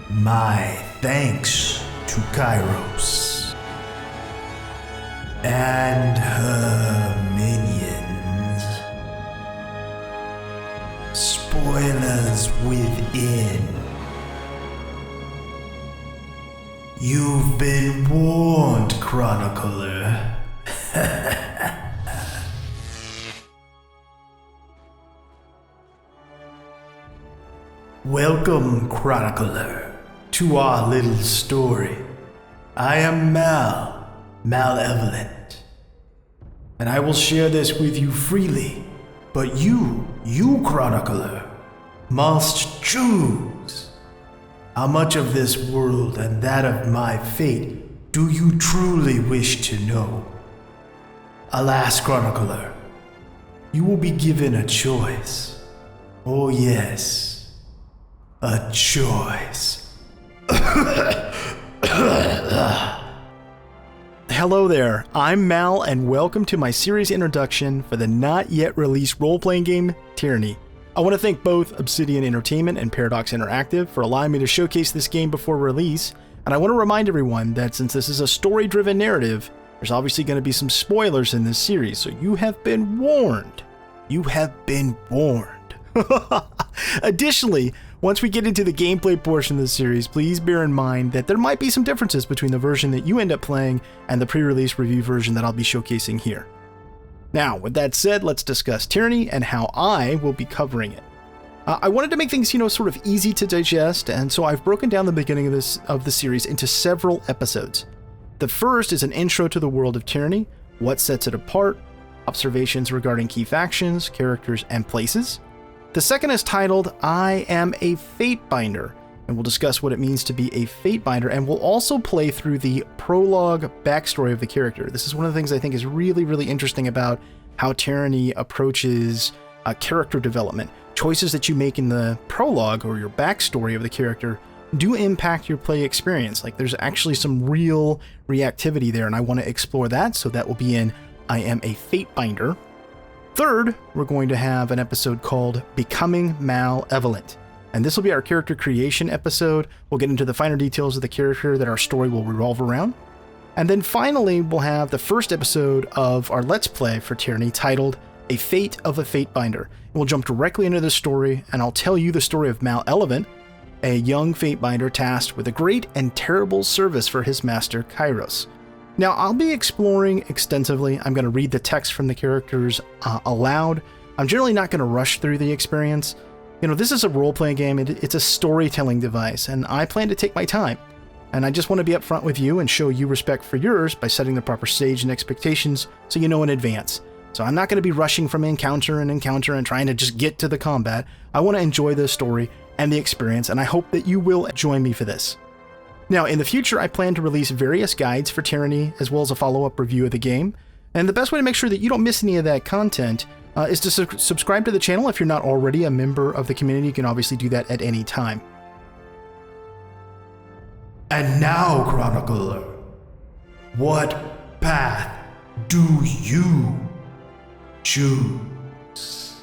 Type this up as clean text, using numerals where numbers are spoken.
My thanks to Kyros and her minions. Spoilers within. You've been warned, Chronicler. Welcome, Chronicler, to our little story. I am Malevolent, and I will share this with you freely, but you, Chronicler, must choose. How much of this world and that of my fate do you truly wish to know? Alas, Chronicler, you will be given a choice. Oh yes. A choice. Hello there, I'm Mal, and welcome to my series introduction for the not yet released role-playing game, Tyranny. I want to thank both Obsidian Entertainment and Paradox Interactive for allowing me to showcase this game before release, and I want to remind everyone that since this is a story-driven narrative, there's obviously going to be some spoilers in this series, so you have been warned. You have been warned. Additionally, once we get into the gameplay portion of the series, please bear in mind that there might be some differences between the version that you end up playing and the pre-release review version that I'll be showcasing here. Now, with that said, let's discuss Tyranny and how I will be covering it. I wanted to make things, sort of easy to digest, and so I've broken down the beginning of the series into several episodes. The first is an intro to the world of Tyranny, what sets it apart, observations regarding key factions, characters, and places. The second is titled, I Am a Fatebinder, and we'll discuss what it means to be a Fatebinder, and we'll also play through the prologue backstory of the character. This is one of the things I think is really, really interesting about how Tyranny approaches character development. Choices that you make in the prologue or your backstory of the character do impact your play experience. Like, there's actually some real reactivity there, and I want to explore that, so that will be in I Am a Fatebinder. Third, we're going to have an episode called Becoming Malevolent, and this will be our character creation episode. We'll get into the finer details of the character that our story will revolve around. And then finally, we'll have the first episode of our Let's Play for Tyranny titled A Fate of a Fatebinder. And we'll jump directly into the story, and I'll tell you the story of Malevolent, a young Fatebinder tasked with a great and terrible service for his master, Kyros. Now, I'll be exploring extensively. I'm going to read the text from the characters aloud. I'm generally not going to rush through the experience. This is a role-playing game. It's a storytelling device, and I plan to take my time. And I just want to be upfront with you and show you respect for yours by setting the proper stage and expectations so you know in advance. So I'm not going to be rushing from encounter and trying to just get to the combat. I want to enjoy the story and the experience, and I hope that you will join me for this. Now, in the future, I plan to release various guides for Tyranny, as well as a follow-up review of the game. And the best way to make sure that you don't miss any of that content is to subscribe to the channel. If you're not already a member of the community, you can obviously do that at any time. And now, Chronicler, what path do you choose?